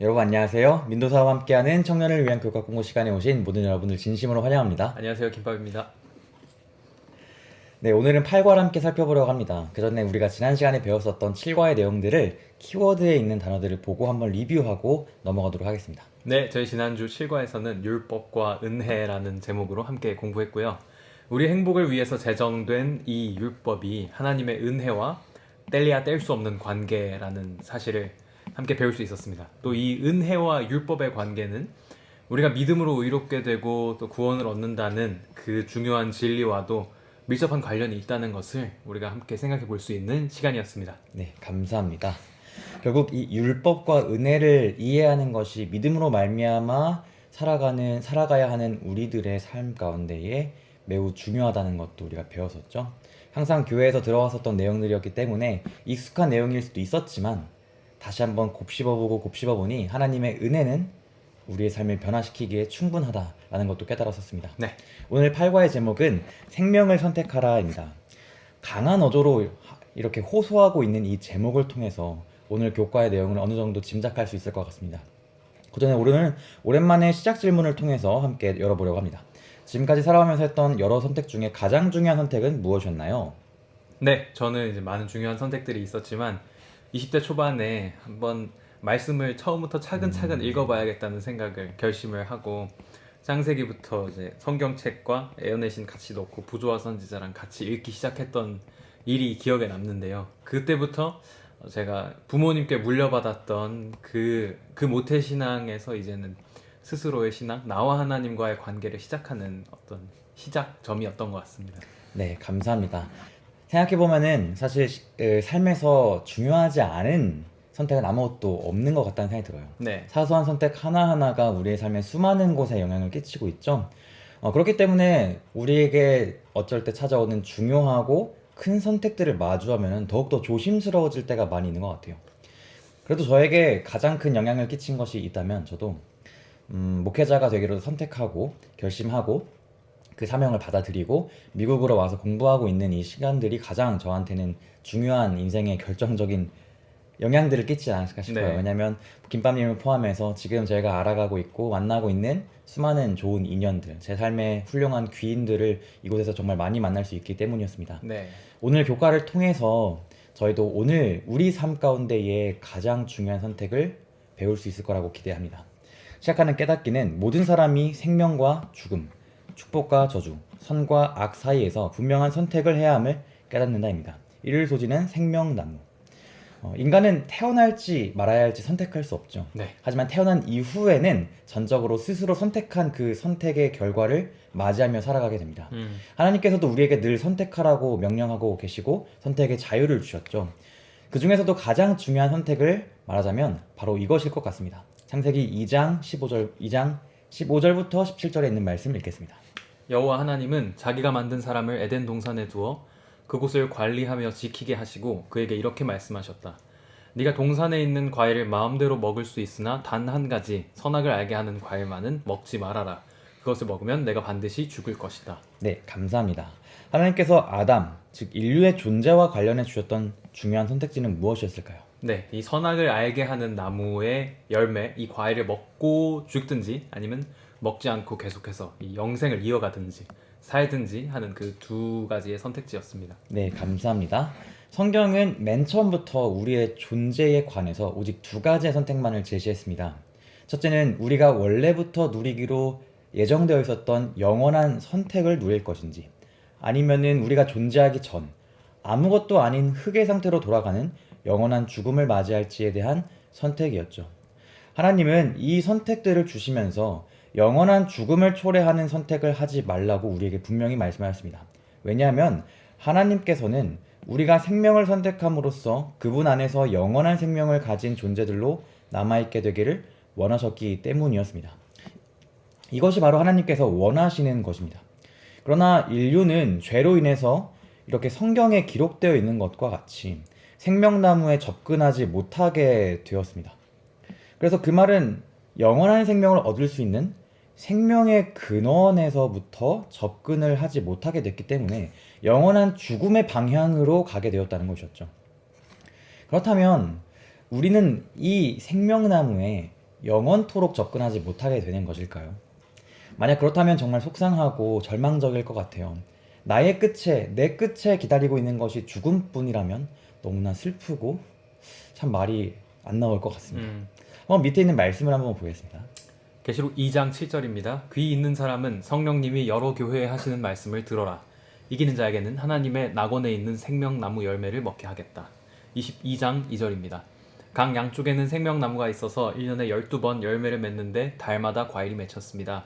여러분 안녕하세요. 민도사와 함께하는 청년을 위한 교과 공부 시간에 오신 모든 여러분들 진심으로 환영합니다. 안녕하세요, 김밥입니다. 네, 오늘은 8과를 함께 살펴보려고 합니다. 그 전에 우리가 지난 시간에 배웠었던 7과의 내용들을 키워드에 있는 단어들을 보고 한번 리뷰하고 넘어가도록 하겠습니다. 네, 저희 지난주 7과에서는 율법과 은혜라는 제목으로 함께 공부했고요. 우리 행복을 위해서 제정된 이 율법이 하나님의 은혜와 뗄래야 뗄 수 없는 관계라는 사실을 함께 배울 수 있었습니다. 또 이 은혜와 율법의 관계는 우리가 믿음으로 의롭게 되고 또 구원을 얻는다는 그 중요한 진리와도 밀접한 관련이 있다는 것을 우리가 함께 생각해 볼 수 있는 시간이었습니다. 네, 감사합니다. 결국 이 율법과 은혜를 이해하는 것이 믿음으로 말미암아 살아가야 하는 우리들의 삶 가운데에 매우 중요하다는 것도 우리가 배웠었죠. 항상 교회에서 들어왔었던 내용들이었기 때문에 익숙한 내용일 수도 있었지만 다시 한번 곱씹어보고 곱씹어보니 하나님의 은혜는 우리의 삶을 변화시키기에 충분하다라는 것도 깨달았었습니다. 네, 오늘 8과의 제목은 생명을 선택하라입니다. 강한 어조로 이렇게 호소하고 있는 이 제목을 통해서 오늘 교과의 내용을 어느 정도 짐작할 수 있을 것 같습니다. 그 전에 오랜만에 시작 질문을 통해서 함께 열어보려고 합니다. 지금까지 살아오면서 했던 여러 선택 중에 가장 중요한 선택은 무엇이었나요? 네, 저는 이제 많은 중요한 선택들이 있었지만 20대 초반에 한번 말씀을 처음부터 차근차근 읽어봐야겠다는 생각을 결심을 하고 창세기부터 이제 성경책과 예언의 신 같이 놓고 부조와 선지자랑 같이 읽기 시작했던 일이 기억에 남는데요. 그때부터 제가 부모님께 물려받았던 그 모태신앙에서 이제는 스스로의 신앙, 나와 하나님과의 관계를 시작하는 어떤 시작점이었던 것 같습니다. 네, 감사합니다. 생각해보면은 사실 삶에서 중요하지 않은 선택은 아무것도 없는 것 같다는 생각이 들어요. 네, 사소한 선택 하나하나가 우리의 삶의 수많은 곳에 영향을 끼치고 있죠. 그렇기 때문에 우리에게 어쩔 때 찾아오는 중요하고 큰 선택들을 마주하면 더욱더 조심스러워질 때가 많이 있는 것 같아요. 그래도 저에게 가장 큰 영향을 끼친 것이 있다면 저도 목회자가 되기로 선택하고 결심하고 그 사명을 받아들이고 미국으로 와서 공부하고 있는 이 시간들이 가장 저한테는 중요한 인생의 결정적인 영향들을 끼치지 않았을까 싶어요. 네. 왜냐면 김밥님을 포함해서 지금 저희가 알아가고 있고 만나고 있는 수많은 좋은 인연들, 제 삶의 훌륭한 귀인들을 이곳에서 정말 많이 만날 수 있기 때문이었습니다. 네, 오늘 교과를 통해서 저희도 오늘 우리 삶 가운데의 가장 중요한 선택을 배울 수 있을 거라고 기대합니다. 시작하는 깨닫기는 모든 사람이 생명과 죽음, 축복과 저주, 선과 악 사이에서 분명한 선택을 해야 함을 깨닫는다입니다. 이를 소지는 생명나무. 인간은 태어날지 말아야 할지 선택할 수 없죠. 네, 하지만 태어난 이후에는 전적으로 스스로 선택한 그 선택의 결과를 맞이하며 살아가게 됩니다. 하나님께서도 우리에게 늘 선택하라고 명령하고 계시고 선택의 자유를 주셨죠. 그 중에서도 가장 중요한 선택을 말하자면 바로 이것일 것 같습니다. 창세기 2장 15절부터 17절에 있는 말씀 읽겠습니다. 여호와 하나님은 자기가 만든 사람을 에덴 동산에 두어 그곳을 관리하며 지키게 하시고 그에게 이렇게 말씀하셨다. 네가 동산에 있는 과일을 마음대로 먹을 수 있으나 단 한 가지 선악을 알게 하는 과일만은 먹지 말아라. 그것을 먹으면 내가 반드시 죽을 것이다. 네, 감사합니다. 하나님께서 아담, 즉 인류의 존재와 관련해 주셨던 중요한 선택지는 무엇이었을까요? 네, 이 선악을 알게 하는 나무의 열매, 이 과일을 먹고 죽든지 아니면 먹지 않고 계속해서 이 영생을 이어가든지 살든지 하는 그 두 가지의 선택지였습니다. 네, 감사합니다. 성경은 맨 처음부터 우리의 존재에 관해서 오직 두 가지의 선택만을 제시했습니다. 첫째는 우리가 원래부터 누리기로 예정되어 있었던 영원한 선택을 누릴 것인지, 아니면은 우리가 존재하기 전 아무것도 아닌 흙의 상태로 돌아가는 영원한 죽음을 맞이할지에 대한 선택이었죠. 하나님은 이 선택들을 주시면서 영원한 죽음을 초래하는 선택을 하지 말라고 우리에게 분명히 말씀하셨습니다. 왜냐하면 하나님께서는 우리가 생명을 선택함으로써 그분 안에서 영원한 생명을 가진 존재들로 남아있게 되기를 원하셨기 때문이었습니다. 이것이 바로 하나님께서 원하시는 것입니다. 그러나 인류는 죄로 인해서 이렇게 성경에 기록되어 있는 것과 같이 생명나무에 접근하지 못하게 되었습니다. 그래서 그 말은 영원한 생명을 얻을 수 있는 생명의 근원에서부터 접근을 하지 못하게 됐기 때문에 영원한 죽음의 방향으로 가게 되었다는 것이었죠. 그렇다면 우리는 이 생명나무에 영원토록 접근하지 못하게 되는 것일까요? 만약 그렇다면 정말 속상하고 절망적일 것 같아요. 나의 끝에, 내 끝에 기다리고 있는 것이 죽음뿐이라면 너무나 슬프고 참 말이 안 나올 것 같습니다. 밑에 있는 말씀을 한번 보겠습니다. 계시록 2장 7절입니다. 귀 있는 사람은 성령님이 여러 교회에 하시는 말씀을 들어라. 이기는 자에게는 하나님의 낙원에 있는 생명나무 열매를 먹게 하겠다. 22장 2절입니다. 강 양쪽에는 생명나무가 있어서 1년에 12번 열매를 맺는데 달마다 과일이 맺혔습니다.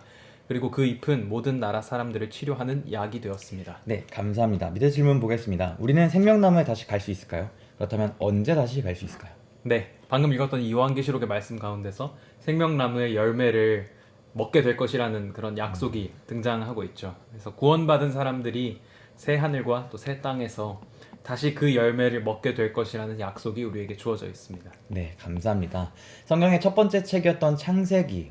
그리고 그 잎은 모든 나라 사람들을 치료하는 약이 되었습니다. 네, 감사합니다. 밑에 질문 보겠습니다. 우리는 생명나무에 다시 갈 수 있을까요? 그렇다면 언제 다시 갈 수 있을까요? 네, 방금 읽었던 이 요한계시록의 말씀 가운데서 생명나무의 열매를 먹게 될 것이라는 그런 약속이 등장하고 있죠. 그래서 구원받은 사람들이 새 하늘과 또 새 땅에서 다시 그 열매를 먹게 될 것이라는 약속이 우리에게 주어져 있습니다. 네, 감사합니다. 성경의 첫 번째 책이었던 창세기,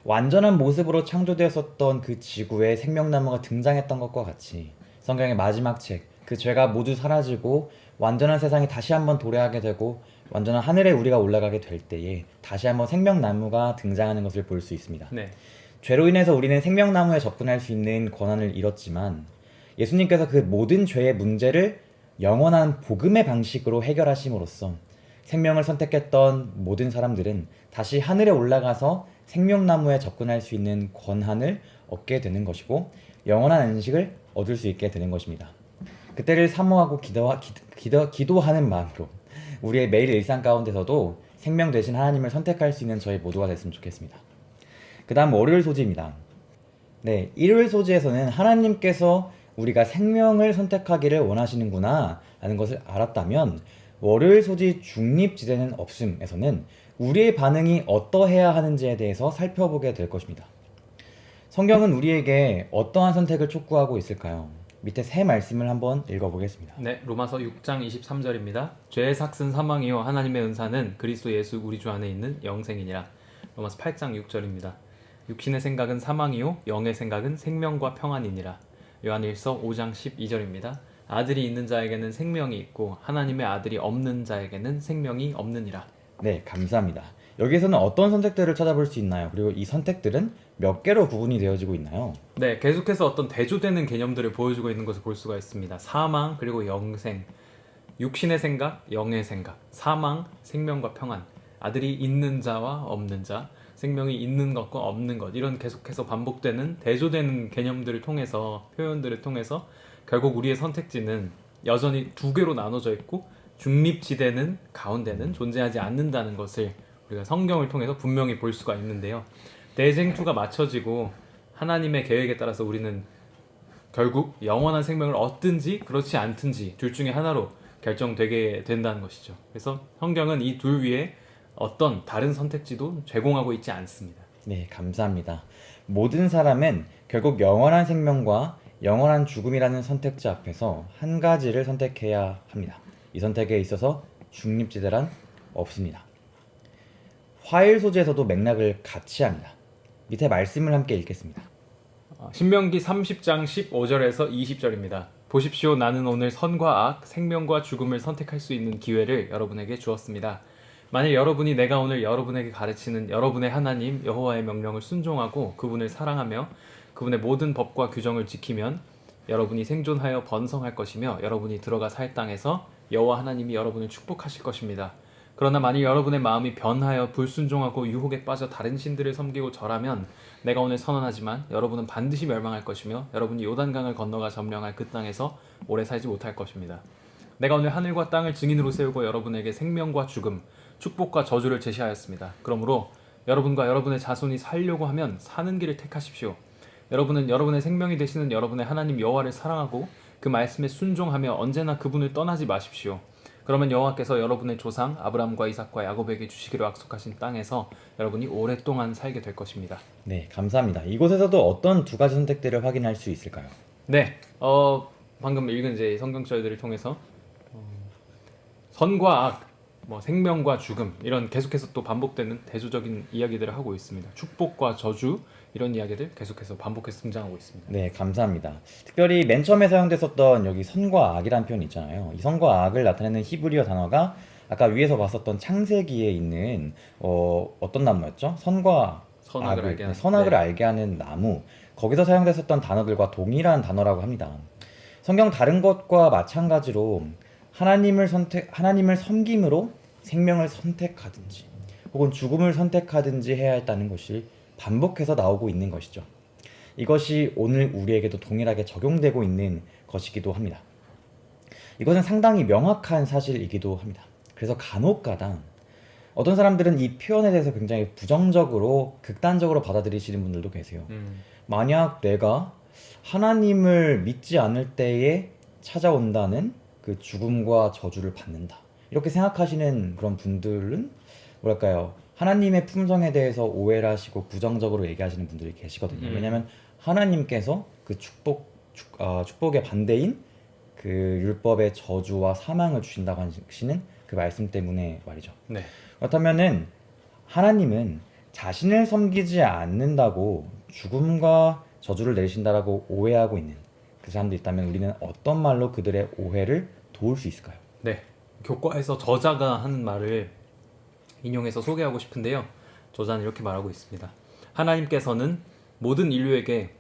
완전한 모습으로 창조되었었던 그 지구에 생명나무가 등장했던 것과 같이 성경의 마지막 책, 그 죄가 모두 사라지고 완전한 세상이 다시 한번 도래하게 되고 완전한 하늘에 우리가 올라가게 될 때에 다시 한번 생명나무가 등장하는 것을 볼 수 있습니다. 네, 죄로 인해서 우리는 생명나무에 접근할 수 있는 권한을 잃었지만 예수님께서 그 모든 죄의 문제를 영원한 복음의 방식으로 해결하심으로써 생명을 선택했던 모든 사람들은 다시 하늘에 올라가서 생명나무에 접근할 수 있는 권한을 얻게 되는 것이고 영원한 안식을 얻을 수 있게 되는 것입니다. 그때를 사모하고 기도하는 마음으로 우리의 매일 일상 가운데서도 생명 되신 하나님을 선택할 수 있는 저희 모두가 됐으면 좋겠습니다. 그 다음 월요일 소지입니다. 네, 일요일 소지에서는 하나님께서 우리가 생명을 선택하기를 원하시는구나 라는 것을 알았다면 월요일 소지 중립지대는 없음에서는 우리의 반응이 어떠해야 하는지에 대해서 살펴보게 될 것입니다. 성경은 우리에게 어떠한 선택을 촉구하고 있을까요? 밑에 세 말씀을 한번 읽어보겠습니다. 네, 로마서 6장 23절입니다. 죄의 삭은 사망이요 하나님의 은사는 그리스도 예수 우리 주 안에 있는 영생이니라. 로마서 8장 6절입니다. 육신의 생각은 사망이요 영의 생각은 생명과 평안이니라. 요한일서 5장 12절입니다. 아들이 있는 자에게는 생명이 있고 하나님의 아들이 없는 자에게는 생명이 없느니라. 네, 감사합니다. 여기에서는 어떤 선택들을 찾아볼 수 있나요? 그리고 이 선택들은 몇 개로 구분이 되어지고 있나요? 네, 계속해서 어떤 대조되는 개념들을 보여주고 있는 것을 볼 수가 있습니다. 사망, 그리고 영생, 육신의 생각, 영의 생각, 사망, 생명과 평안, 아들이 있는 자와 없는 자, 생명이 있는 것과 없는 것, 이런 계속해서 반복되는 대조되는 개념들을 통해서, 표현들을 통해서 결국 우리의 선택지는 여전히 두 개로 나눠져 있고 중립지대는 가운데는 존재하지 않는다는 것을 우리가 성경을 통해서 분명히 볼 수가 있는데요. 대쟁투가 맞춰지고 하나님의 계획에 따라서 우리는 결국 영원한 생명을 얻든지 그렇지 않든지 둘 중에 하나로 결정되게 된다는 것이죠. 그래서 성경은 이 둘 위에 어떤 다른 선택지도 제공하고 있지 않습니다. 네, 감사합니다. 모든 사람은 결국 영원한 생명과 영원한 죽음이라는 선택지 앞에서 한 가지를 선택해야 합니다. 이 선택에 있어서 중립지대란 없습니다. 화일 소지에서도 맥락을 같이 합니다. 밑에 말씀을 함께 읽겠습니다. 신명기 30장 15절에서 20절입니다. 보십시오, 나는 오늘 선과 악, 생명과 죽음을 선택할 수 있는 기회를 여러분에게 주었습니다. 만일 여러분이 내가 오늘 여러분에게 가르치는 여러분의 하나님 여호와의 명령을 순종하고 그분을 사랑하며 그분의 모든 법과 규정을 지키면 여러분이 생존하여 번성할 것이며 여러분이 들어가 살 땅에서 여호와 하나님이 여러분을 축복하실 것입니다. 그러나 만일 여러분의 마음이 변하여 불순종하고 유혹에 빠져 다른 신들을 섬기고 절하면 내가 오늘 선언하지만 여러분은 반드시 멸망할 것이며 여러분이 요단강을 건너가 점령할 그 땅에서 오래 살지 못할 것입니다. 내가 오늘 하늘과 땅을 증인으로 세우고 여러분에게 생명과 죽음, 축복과 저주를 제시하였습니다. 그러므로 여러분과 여러분의 자손이 살려고 하면 사는 길을 택하십시오. 여러분은 여러분의 생명이 되시는 여러분의 하나님 여호와를 사랑하고 그 말씀에 순종하며 언제나 그분을 떠나지 마십시오. 그러면 여호와께서 여러분의 조상 아브라함과 이삭과 야곱에게 주시기로 약속하신 땅에서 여러분이 오랫동안 살게 될 것입니다. 네, 감사합니다. 이곳에서도 어떤 두 가지 선택들을 확인할 수 있을까요? 네, 방금 읽은 이제 성경절들을 통해서 선과 악, 생명과 죽음 이런 계속해서 또 반복되는 대조적인 이야기들을 하고 있습니다. 축복과 저주 이런 이야기들 계속해서 반복해서 등장하고 있습니다. 네, 감사합니다. 특별히 맨 처음에 사용됐었던 여기 선과 악이라는 표현이 있잖아요. 이 선과 악을 나타내는 히브리어 단어가 아까 위에서 봤었던 창세기에 있는 어떤 나무였죠? 선과 선악을 악을, 알게 하는. 선악을 네. 알게 하는 나무. 거기서 사용됐었던 단어들과 동일한 단어라고 합니다. 성경 다른 것과 마찬가지로 하나님을 섬김으로 생명을 선택하든지 혹은 죽음을 선택하든지 해야 했다는 것이 반복해서 나오고 있는 것이죠. 이것이 오늘 우리에게도 동일하게 적용되고 있는 것이기도 합니다. 이것은 상당히 명확한 사실이기도 합니다. 그래서 간혹가다 어떤 사람들은 이 표현에 대해서 굉장히 부정적으로, 극단적으로 받아들이시는 분들도 계세요. 만약 내가 하나님을 믿지 않을 때에 찾아온다는 그 죽음과 저주를 받는다, 이렇게 생각하시는 그런 분들은 뭐랄까요, 하나님의 품성에 대해서 오해를 하시고 부정적으로 얘기하시는 분들이 계시거든요. 왜냐하면 하나님께서 그 축복의 반대인 그 율법의 저주와 사망을 주신다고 하시는 그 말씀 때문에 말이죠. 네. 그렇다면은 하나님은 자신을 섬기지 않는다고 죽음과 저주를 내리신다라고 오해하고 있는 그 사람들이 있다면 우리는 어떤 말로 그들의 오해를 도울 수 있을까요? 네. 교과에서 저자가 하는 말을 인용해서 소개하고 싶은데요. 저자는 이렇게 말하고 있습니다. 하나님께서는 모든 인류에게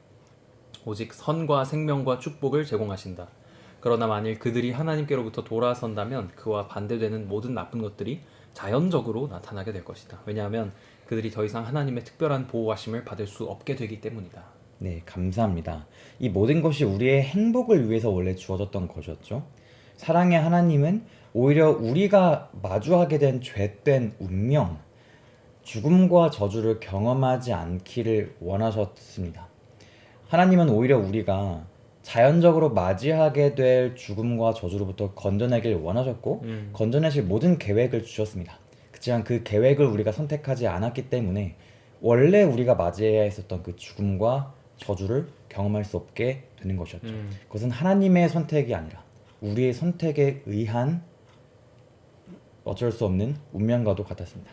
오직 선과 생명과 축복을 제공하신다. 그러나 만일 그들이 하나님께로부터 돌아선다면 그와 반대되는 모든 나쁜 것들이 자연적으로 나타나게 될 것이다. 왜냐하면 그들이 더 이상 하나님의 특별한 보호하심을 받을 수 없게 되기 때문이다. 네, 감사합니다. 이 모든 것이 우리의 행복을 위해서 원래 주어졌던 것이었죠. 사랑의 하나님은 오히려 우리가 마주하게 된 죄된 운명, 죽음과 저주를 경험하지 않기를 원하셨습니다. 하나님은 오히려 우리가 자연적으로 맞이하게 될 죽음과 저주로부터 건져내길 원하셨고 건져내실 모든 계획을 주셨습니다. 그렇지만 그 계획을 우리가 선택하지 않았기 때문에 원래 우리가 맞이해야 했었던 그 죽음과 저주를 경험할 수 없게 되는 것이었죠. 그것은 하나님의 선택이 아니라 우리의 선택에 의한 어쩔 수 없는 운명과도 같았습니다.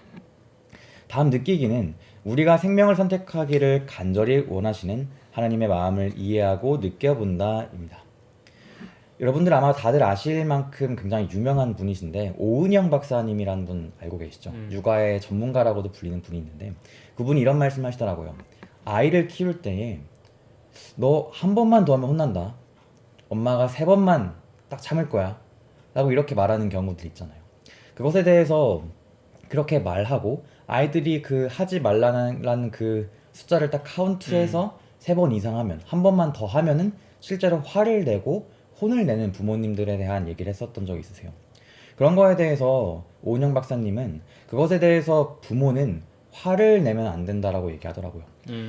다음 느끼기는 우리가 생명을 선택하기를 간절히 원하시는 하나님의 마음을 이해하고 느껴본다입니다. 여러분들 아마 다들 아실 만큼 굉장히 유명한 분이신데 오은영 박사님이라는 분 알고 계시죠? 육아의 전문가라고도 불리는 분이 있는데 그분이 이런 말씀 하시더라고요. 아이를 키울 때에 너 한 번만 더 하면 혼난다. 엄마가 3번만 딱 참을 거야. 라고 이렇게 말하는 경우들 있잖아요. 그것에 대해서 그렇게 말하고 아이들이 그 하지 말라는 그 숫자를 딱 카운트해서 3번 이상 하면, 한 번만 더 하면은 실제로 화를 내고 혼을 내는 부모님들에 대한 얘기를 했었던 적이 있으세요. 그런 거에 대해서 오은영 박사님은 그것에 대해서 부모는 화를 내면 안 된다라고 얘기하더라고요.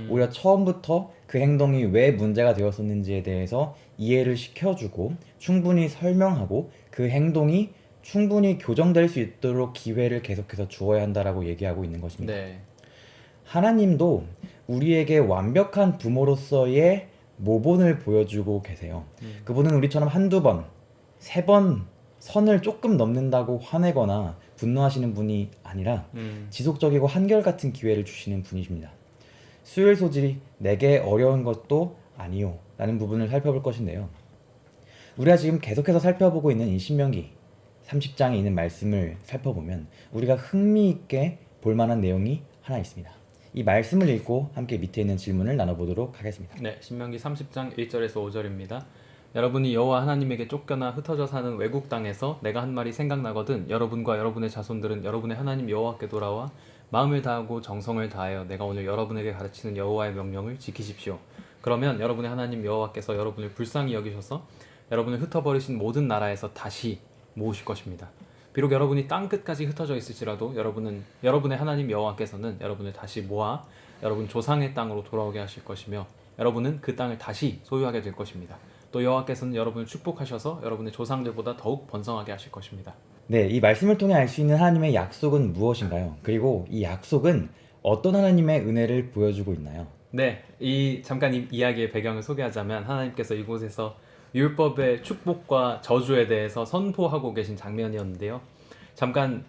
오히려 처음부터 그 행동이 왜 문제가 되었었는지에 대해서 이해를 시켜주고 충분히 설명하고 그 행동이 충분히 교정될 수 있도록 기회를 계속해서 주어야 한다라고 얘기하고 있는 것입니다. 네. 하나님도 우리에게 완벽한 부모로서의 모본을 보여주고 계세요. 그분은 우리처럼 한두 번, 3번 선을 조금 넘는다고 화내거나 분노하시는 분이 아니라 지속적이고 한결같은 기회를 주시는 분이십니다. 수요일 소질이 내게 어려운 것도 아니요 라는 부분을 살펴볼 것인데요. 우리가 지금 계속해서 살펴보고 있는 이 신명기 30장에 있는 말씀을 살펴보면 우리가 흥미있게 볼만한 내용이 하나 있습니다. 이 말씀을 읽고 함께 밑에 있는 질문을 나눠보도록 하겠습니다. 네, 신명기 30장 1절에서 5절입니다. 여러분이 여호와 하나님에게 쫓겨나 흩어져 사는 외국 땅에서 내가 한 말이 생각나거든 여러분과 여러분의 자손들은 여러분의 하나님 여호와께 돌아와 마음을 다하고 정성을 다하여 내가 오늘 여러분에게 가르치는 여호와의 명령을 지키십시오. 그러면 여러분의 하나님 여호와께서 여러분을 불쌍히 여기셔서 여러분을 흩어버리신 모든 나라에서 다시 모으실 것입니다. 비록 여러분이 땅 끝까지 흩어져 있을지라도 여러분의 하나님 여호와께서는 여러분을 다시 모아 여러분 조상의 땅으로 돌아오게 하실 것이며 여러분은 그 땅을 다시 소유하게 될 것입니다. 또 여호와께서는 여러분을 축복하셔서 여러분의 조상들보다 더욱 번성하게 하실 것입니다. 네, 이 말씀을 통해 알 수 있는 하나님의 약속은 무엇인가요? 그리고 이 약속은 어떤 하나님의 은혜를 보여주고 있나요? 네, 잠깐 이 이야기의 배경을 소개하자면 하나님께서 이곳에서 율법의 축복과 저주에 대해서 선포하고 계신 장면이었는데요. 잠깐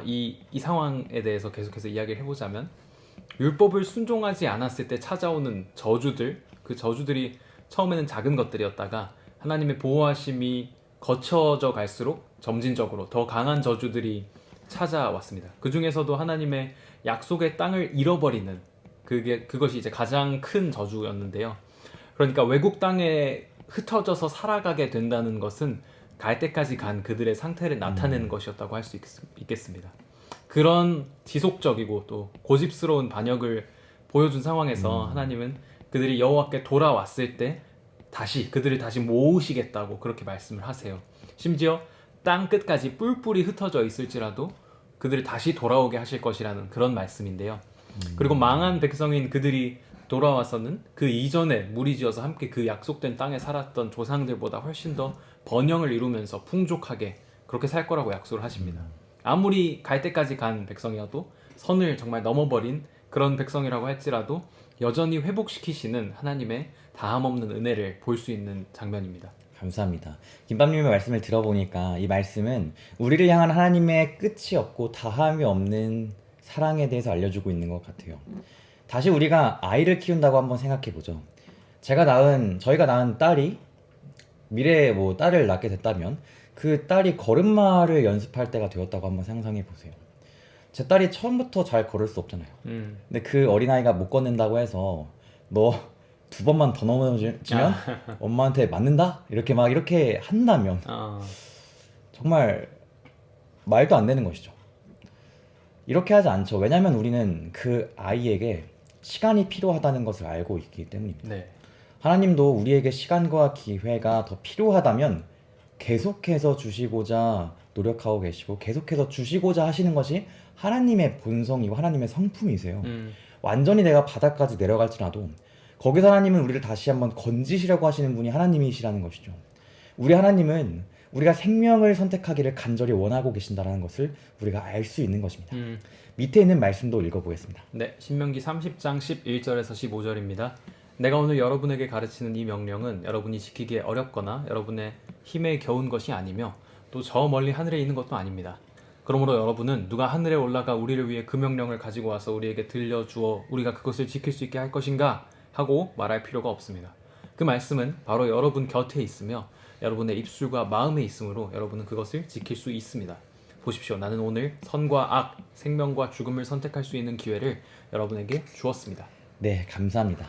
이 상황에 대해서 계속해서 이야기를 해보자면 율법을 순종하지 않았을 때 찾아오는 저주들, 그 저주들이 처음에는 작은 것들이었다가 하나님의 보호하심이 거쳐져 갈수록 점진적으로 더 강한 저주들이 찾아왔습니다. 그 중에서도 하나님의 약속의 땅을 잃어버리는 그것이 이제 가장 큰 저주였는데요. 그러니까 외국 땅에 흩어져서 살아가게 된다는 것은 갈 때까지 간 그들의 상태를 나타내는 것이었다고 할 수 있겠습니다. 그런 지속적이고 또 고집스러운 반역을 보여준 상황에서 하나님은 그들이 여호와께 돌아왔을 때 그들을 다시 모으시겠다고 그렇게 말씀을 하세요. 심지어 땅 끝까지 뿔뿔이 흩어져 있을지라도 그들을 다시 돌아오게 하실 것이라는 그런 말씀인데요. 그리고 망한 백성인 그들이 돌아와서는 그 이전에 무리지어서 함께 그 약속된 땅에 살았던 조상들보다 훨씬 더 번영을 이루면서 풍족하게 그렇게 살 거라고 약속을 하십니다. 아무리 갈 때까지 간 백성이어도 선을 정말 넘어버린 그런 백성이라고 할지라도 여전히 회복시키시는 하나님의 다함없는 은혜를 볼 수 있는 장면입니다. 감사합니다. 김밥님의 말씀을 들어보니까 이 말씀은 우리를 향한 하나님의 끝이 없고 다함이 없는 사랑에 대해서 알려주고 있는 것 같아요. 다시 우리가 아이를 키운다고 한번 생각해 보죠. 저희가 낳은 딸이 미래에 뭐 딸을 낳게 됐다면 그 딸이 걸음마를 연습할 때가 되었다고 한번 상상해 보세요. 제 딸이 처음부터 잘 걸을 수 없잖아요. 근데 그 어린아이가 못 걷는다고 해서 너 2번만 더 넘어지면 엄마한테 맞는다? 이렇게 한다면 정말 말도 안 되는 것이죠. 이렇게 하지 않죠. 왜냐하면 우리는 그 아이에게 시간이 필요하다는 것을 알고 있기 때문입니다. 네. 하나님도 우리에게 시간과 기회가 더 필요하다면 계속해서 주시고자 노력하고 계시고 계속해서 주시고자 하시는 것이 하나님의 본성이고 하나님의 성품이세요. 완전히 내가 바닥까지 내려갈지라도 거기서 하나님은 우리를 다시 한번 건지시려고 하시는 분이 하나님이시라는 것이죠. 우리 하나님은 우리가 생명을 선택하기를 간절히 원하고 계신다는 것을 우리가 알 수 있는 것입니다. 밑에 있는 말씀도 읽어보겠습니다. 네, 신명기 30장 11절에서 15절입니다. 내가 오늘 여러분에게 가르치는 이 명령은 여러분이 지키기에 어렵거나 여러분의 힘에 겨운 것이 아니며 또 저 멀리 하늘에 있는 것도 아닙니다. 그러므로 여러분은 누가 하늘에 올라가 우리를 위해 그 명령을 가지고 와서 우리에게 들려주어 우리가 그것을 지킬 수 있게 할 것인가 하고 말할 필요가 없습니다. 그 말씀은 바로 여러분 곁에 있으며 여러분의 입술과 마음에 있으므로 여러분은 그것을 지킬 수 있습니다. 보십시오. 나는 오늘 선과 악, 생명과 죽음을 선택할 수 있는 기회를 여러분에게 주었습니다. 네, 감사합니다.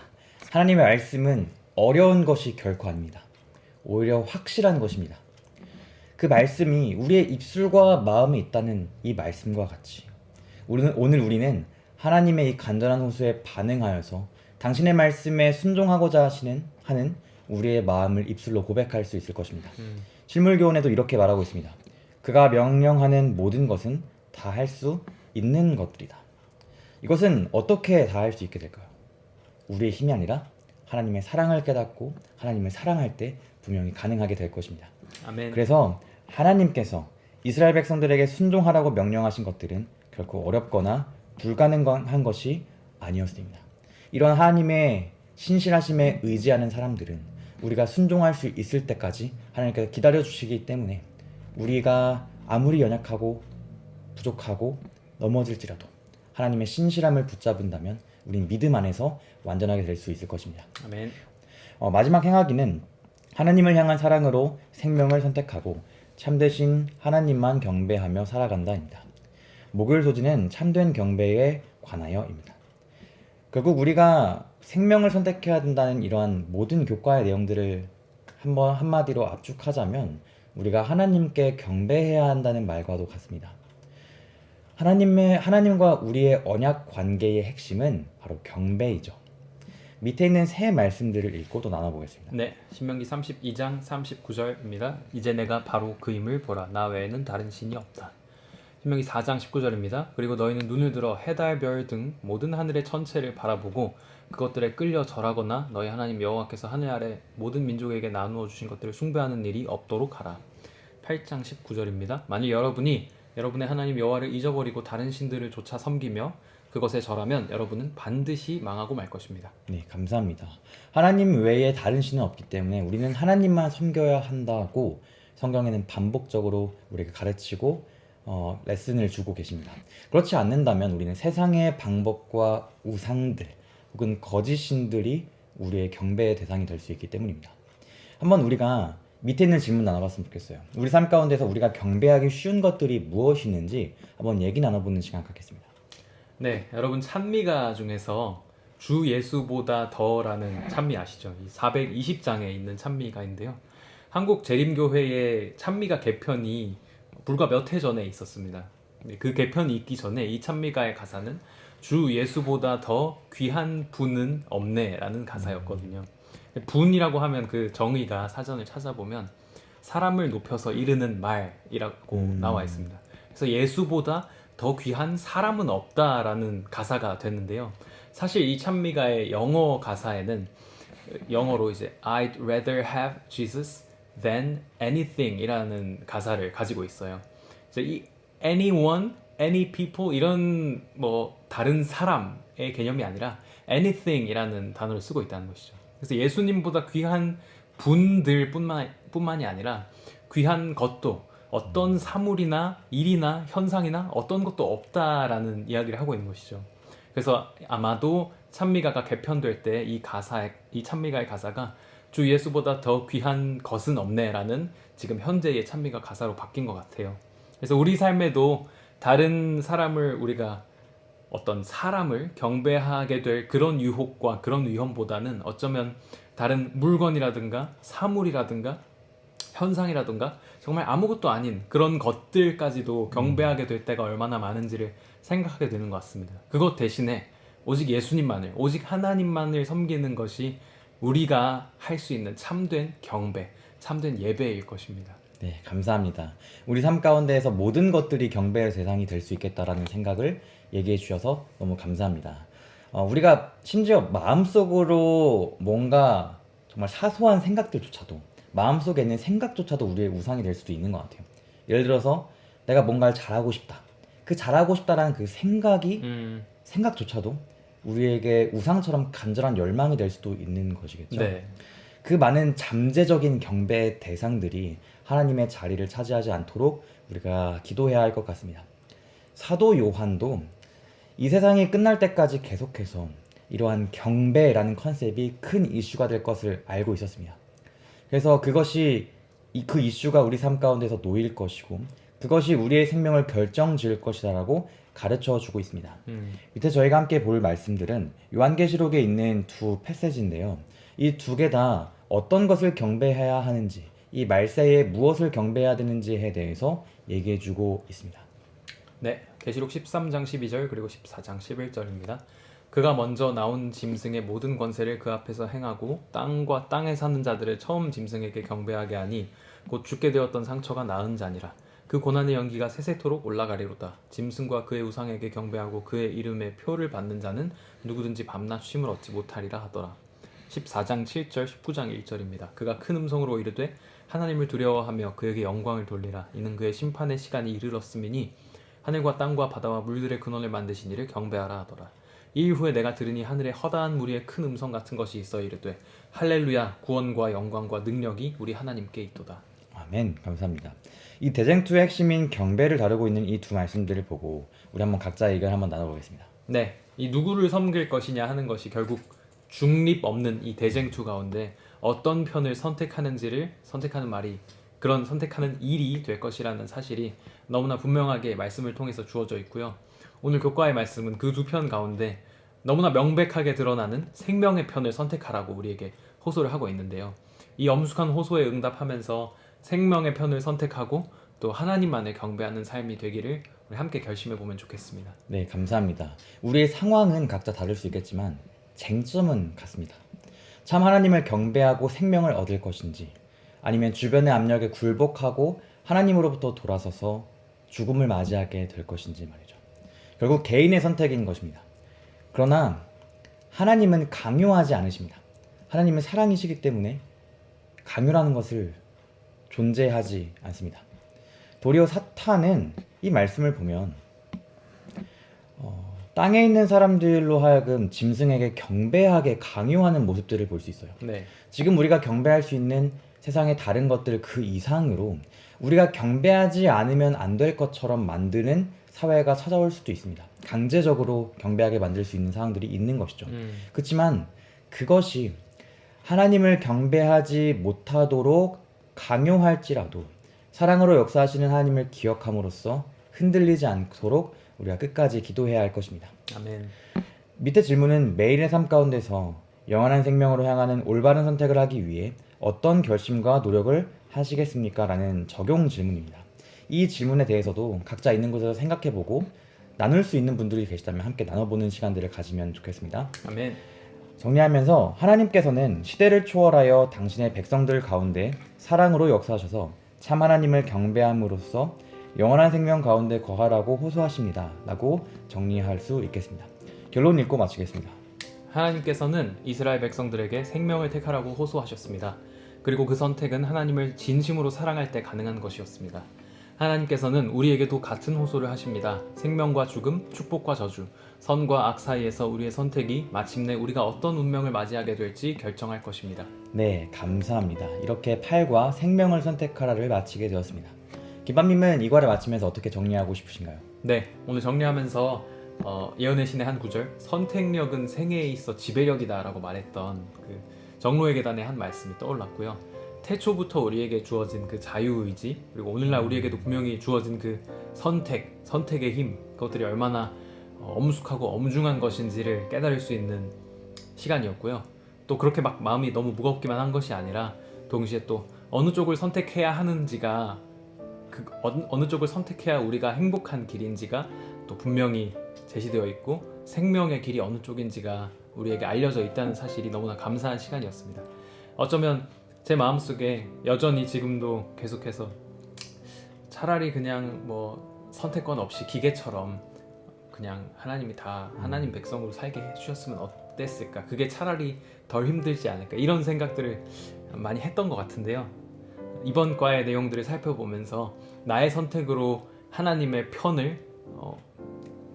하나님의 말씀은 어려운 것이 결코 아닙니다. 오히려 확실한 것입니다. 그 말씀이 우리의 입술과 마음에 있다는 이 말씀과 같이 오늘 우리는 하나님의 이 간절한 호소에 반응하여서 당신의 말씀에 순종하고자 하는 우리의 마음을 입술로 고백할 수 있을 것입니다. 실물교훈에도 이렇게 말하고 있습니다. 그가 명령하는 모든 것은 다 할 수 있는 것들이다. 이것은 어떻게 다 할 수 있게 될까요? 우리의 힘이 아니라 하나님의 사랑을 깨닫고 하나님을 사랑할 때 분명히 가능하게 될 것입니다. 아멘. 그래서 하나님께서 이스라엘 백성들에게 순종하라고 명령하신 것들은 결코 어렵거나 불가능한 것이 아니었습니다. 이런 하나님의 신실하심에 의지하는 사람들은 우리가 순종할 수 있을 때까지 하나님께서 기다려주시기 때문에 우리가 아무리 연약하고 부족하고 넘어질지라도 하나님의 신실함을 붙잡은다면 우린 믿음 안에서 완전하게 될 수 있을 것입니다. 아멘. 마지막 행하기는 하나님을 향한 사랑으로 생명을 선택하고 참되신 하나님만 경배하며 살아간다입니다. 목요일 소지는 참된 경배에 관하여입니다. 결국 우리가 생명을 선택해야 된다는 이러한 모든 교과의 내용들을 한마디로 압축하자면 우리가 하나님께 경배해야 한다는 말과도 같습니다. 하나님과 우리의 언약 관계의 핵심은 바로 경배이죠. 밑에 있는 세 말씀들을 읽고 또 나눠보겠습니다. 네, 신명기 32장 39절입니다. 이제 내가 바로 그 힘을 보라. 나 외에는 다른 신이 없다. 신명기 4장 19절입니다. 그리고 너희는 눈을 들어 해, 달, 별 등 모든 하늘의 천체를 바라보고 그것들에 끌려 절하거나 너희 하나님 여호와께서 하늘 아래 모든 민족에게 나누어 주신 것들을 숭배하는 일이 없도록 하라. 8장 19절입니다. 만일 여러분이 여러분의 하나님 여호와를 잊어버리고 다른 신들을 쫓아 섬기며 그것에 절하면 여러분은 반드시 망하고 말 것입니다. 네, 감사합니다. 하나님 외에 다른 신은 없기 때문에 우리는 하나님만 섬겨야 한다고 성경에는 반복적으로 우리에게 가르치고 레슨을 주고 계십니다. 그렇지 않는다면 우리는 세상의 방법과 우상들 혹은 거짓 신들이 우리의 경배의 대상이 될 수 있기 때문입니다. 한번 우리가 밑에 있는 질문 나눠봤으면 좋겠어요. 우리 삶 가운데서 우리가 경배하기 쉬운 것들이 무엇이 있는지 한번 얘기 나눠보는 시간 갖겠습니다. 네, 여러분 찬미가 중에서 주 예수보다 더라는 찬미 아시죠? 이 420장에 있는 찬미가인데요. 한국 재림교회의 찬미가 개편이 불과 몇 해 전에 있었습니다. 그 개편이 있기 전에 이 찬미가의 가사는 주 예수보다 더 귀한 분은 없네라는 가사였거든요. 분이라고 하면 그 정의가 사전을 찾아보면 사람을 높여서 이르는 말이라고 나와 있습니다. 그래서 예수보다 더 귀한 사람은 없다라는 가사가 됐는데요. 사실 이 찬미가의 영어 가사에는 영어로 이제 I'd rather have Jesus than anything 이라는 가사를 가지고 있어요. 이제 이 anyone, any people 이런 뭐 다른 사람의 개념이 아니라 anything 이라는 단어를 쓰고 있다는 것이죠. 그래서 예수님보다 귀한 분들뿐만이 아니라 귀한 것도 어떤 사물이나 일이나 현상이나 어떤 것도 없다라는 이야기를 하고 있는 것이죠. 그래서 아마도 찬미가가 개편될 때 이 찬미가의 가사가 주 예수보다 더 귀한 것은 없네라는 지금 현재의 찬미가 가사로 바뀐 것 같아요. 그래서 우리 삶에도 다른 사람을 우리가 어떤 사람을 경배하게 될 그런 유혹과 그런 위험보다는 어쩌면 다른 물건이라든가 사물이라든가 현상이라든가 정말 아무것도 아닌 그런 것들까지도 경배하게 될 때가 얼마나 많은지를 생각하게 되는 것 같습니다. 그것 대신에 오직 예수님만을, 오직 하나님만을 섬기는 것이 우리가 할 수 있는 참된 경배, 참된 예배일 것입니다. 네, 감사합니다. 우리 삶 가운데에서 모든 것들이 경배의 대상이 될 수 있겠다라는 생각을 얘기해 주셔서 너무 감사합니다. 우리가 심지어 마음속으로 뭔가 정말 사소한 생각들조차도 마음속에 있는 생각조차도 우리의 우상이 될 수도 있는 것 같아요. 예를 들어서 내가 뭔가를 잘하고 싶다. 그 잘하고 싶다라는 그 생각조차도 우리에게 우상처럼 간절한 열망이 될 수도 있는 것이겠죠. 네. 그 많은 잠재적인 경배의 대상들이 하나님의 자리를 차지하지 않도록 우리가 기도해야 할 것 같습니다. 사도 요한도 이 세상이 끝날 때까지 계속해서 이러한 경배라는 컨셉이 큰 이슈가 될 것을 알고 있었습니다. 그래서 그것이 그 이슈가 우리 삶 가운데서 놓일 것이고 그것이 우리의 생명을 결정지을 것이다라고 가르쳐 주고 있습니다. 밑에 저희가 함께 볼 말씀들은 요한계시록에 있는 두 패세지인데요. 이 두 개 다 어떤 것을 경배해야 하는지, 이 말세에 무엇을 경배해야 되는지에 대해서 얘기해 주고 있습니다. 네, 계시록 13장 12절 그리고 14장 11절입니다. 그가 먼저 나온 짐승의 모든 권세를 그 앞에서 행하고 땅과 땅에 사는 자들을 처음 짐승에게 경배하게 하니 곧 죽게 되었던 상처가 나은 자니라. 그 고난의 연기가 세세토록 올라가리로다. 짐승과 그의 우상에게 경배하고 그의 이름의 표를 받는 자는 누구든지 밤낮 쉼을 얻지 못하리라 하더라. 14장 7절 19장 1절입니다. 그가 큰 음성으로 이르되 하나님을 두려워하며 그에게 영광을 돌리라. 이는 그의 심판의 시간이 이르렀음이니 하늘과 땅과 바다와 물들의 근원을 만드신 이를 경배하라 하더라. 이 후에 내가 들으니 하늘에 허다한 무리의 큰 음성 같은 것이 있어 이르되 할렐루야 구원과 영광과 능력이 우리 하나님께 있도다. 아멘. 감사합니다. 이 대쟁투의 핵심인 경배를 다루고 있는 이 두 말씀들을 보고 우리 한번 각자 의견 한번 나눠보겠습니다. 네, 이 누구를 섬길 것이냐 하는 것이 결국 중립 없는 이 대쟁투 가운데 어떤 편을 선택하는지를 선택하는 말이 그런 선택하는 일이 될 것이라는 사실이 너무나 분명하게 말씀을 통해서 주어져 있고요. 오늘 교과의 말씀은 그 두 편 가운데 너무나 명백하게 드러나는 생명의 편을 선택하라고 우리에게 호소를 하고 있는데요. 이 엄숙한 호소에 응답하면서 생명의 편을 선택하고 또 하나님만을 경배하는 삶이 되기를 우리 함께 결심해 보면 좋겠습니다. 네, 감사합니다. 우리의 상황은 각자 다를 수 있겠지만 쟁점은 같습니다. 참 하나님을 경배하고 생명을 얻을 것인지 아니면 주변의 압력에 굴복하고 하나님으로부터 돌아서서 죽음을 맞이하게 될 것인지 말이죠. 결국 개인의 선택인 것입니다. 그러나 하나님은 강요하지 않으십니다. 하나님은 사랑이시기 때문에 강요라는 것을 존재하지 않습니다. 도리어 사탄은 이 말씀을 보면 땅에 있는 사람들로 하여금 짐승에게 경배하게 강요하는 모습들을 볼 수 있어요. 네. 지금 우리가 경배할 수 있는 세상의 다른 것들 그 이상으로 우리가 경배하지 않으면 안 될 것처럼 만드는 사회가 찾아올 수도 있습니다. 강제적으로 경배하게 만들 수 있는 상황들이 있는 것이죠. 그렇지만 그것이 하나님을 경배하지 못하도록 강요할지라도 사랑으로 역사하시는 하나님을 기억함으로써 흔들리지 않도록 우리가 끝까지 기도해야 할 것입니다. 아멘. 밑에 질문은 매일의 삶 가운데서 영원한 생명으로 향하는 올바른 선택을 하기 위해 어떤 결심과 노력을 하시겠습니까? 라는 적용 질문입니다. 이 질문에 대해서도 각자 있는 곳에서 생각해보고 나눌 수 있는 분들이 계시다면 함께 나눠보는 시간들을 가지면 좋겠습니다. 아멘. 정리하면서 하나님께서는 시대를 초월하여 당신의 백성들 가운데 사랑으로 역사하셔서 참 하나님을 경배함으로써 영원한 생명 가운데 거하라고 호소하십니다. 라고 정리할 수 있겠습니다. 결론 읽고 마치겠습니다. 하나님께서는 이스라엘 백성들에게 생명을 택하라고 호소하셨습니다. 그리고 그 선택은 하나님을 진심으로 사랑할 때 가능한 것이었습니다. 하나님께서는 우리에게도 같은 호소를 하십니다. 생명과 죽음, 축복과 저주, 선과 악 사이에서 우리의 선택이 마침내 우리가 어떤 운명을 맞이하게 될지 결정할 것입니다. 네, 감사합니다. 이렇게 8과 생명을 선택하라를 마치게 되었습니다. 김밤님은 이과를 마치면서 어떻게 정리하고 싶으신가요? 네, 오늘 정리하면서 예언의 신의 한 구절, 선택력은 생애에 있어 지배력이다 라고 말했던 그 정로의 계단의 한 말씀이 떠올랐고요. 태초부터 우리에게 주어진 그 자유의지, 그리고 오늘날 우리에게도 분명히 주어진 그 선택의 힘, 그것들이 얼마나 엄숙하고 엄중한 것인지를 깨달을 수 있는 시간이었고요. 또 그렇게 막 마음이 너무 무겁기만 한 것이 아니라 동시에 또 어느 쪽을 선택해야 하는지가 어느 쪽을 선택해야 우리가 행복한 길인지가 또 분명히 제시되어 있고 생명의 길이 어느 쪽인지가 우리에게 알려져 있다는 사실이 너무나 감사한 시간이었습니다. 어쩌면 제 마음속에 여전히 지금도 계속해서 차라리 그냥 뭐 선택권 없이 기계처럼 그냥 하나님이 다 하나님 백성으로 살게 해주셨으면 어땠을까, 그게 차라리 덜 힘들지 않을까, 이런 생각들을 많이 했던 것 같은데요. 이번 과의 내용들을 살펴보면서 나의 선택으로 하나님의 편을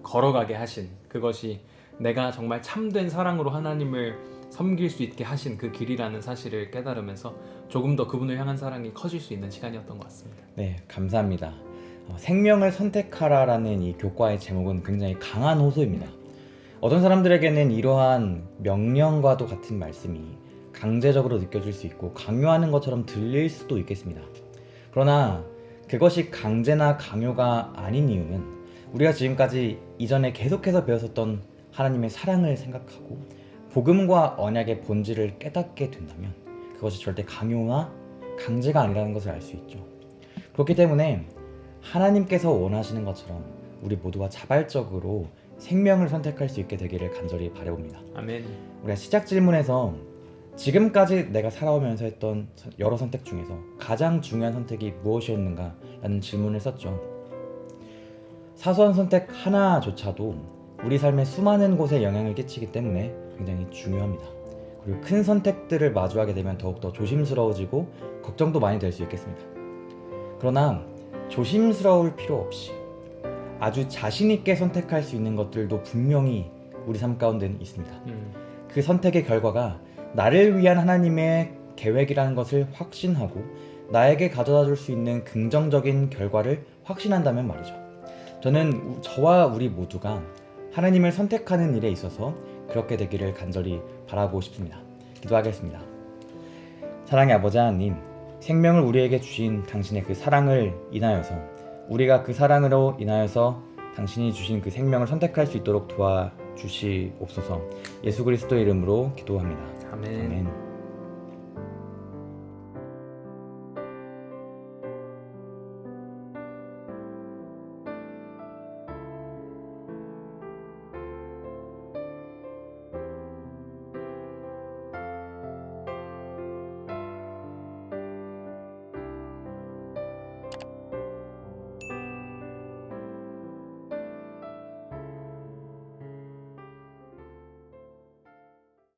걸어가게 하신, 그것이 내가 정말 참된 사랑으로 하나님을 섬길 수 있게 하신 그 길이라는 사실을 깨달으면서 조금 더 그분을 향한 사랑이 커질 수 있는 시간이었던 것 같습니다. 네, 감사합니다. 생명을 선택하라라는 이 교과의 제목은 굉장히 강한 호소입니다. 어떤 사람들에게는 이러한 명령과도 같은 말씀이 강제적으로 느껴질 수 있고 강요하는 것처럼 들릴 수도 있겠습니다. 그러나 그것이 강제나 강요가 아닌 이유는 우리가 지금까지 이전에 계속해서 배웠었던 하나님의 사랑을 생각하고 복음과 언약의 본질을 깨닫게 된다면 그것이 절대 강요나 강제가 아니라는 것을 알 수 있죠. 그렇기 때문에 하나님께서 원하시는 것처럼 우리 모두가 자발적으로 생명을 선택할 수 있게 되기를 간절히 바라봅니다. 아멘. 우리가 시작 질문에서 지금까지 내가 살아오면서 했던 여러 선택 중에서 가장 중요한 선택이 무엇이었는가 라는 질문을 썼죠. 사소한 선택 하나조차도 우리 삶의 수많은 곳에 영향을 끼치기 때문에 굉장히 중요합니다. 그리고 큰 선택들을 마주하게 되면 더욱더 조심스러워지고 걱정도 많이 될 수 있겠습니다. 그러나 조심스러울 필요 없이 아주 자신 있게 선택할 수 있는 것들도 분명히 우리 삶 가운데는 있습니다. 그 선택의 결과가 나를 위한 하나님의 계획이라는 것을 확신하고 나에게 가져다 줄 수 있는 긍정적인 결과를 확신한다면 말이죠. 저는 저와 우리 모두가 하나님을 선택하는 일에 있어서 그렇게 되기를 간절히 바라고 싶습니다. 기도하겠습니다. 사랑의 아버지 하나님, 생명을 우리에게 주신 당신의 그 사랑을 인하여서 우리가 그 사랑으로 인하여서 당신이 주신 그 생명을 선택할 수 있도록 도와주시옵소서. 예수 그리스도의 이름으로 기도합니다. 아멘. 아멘.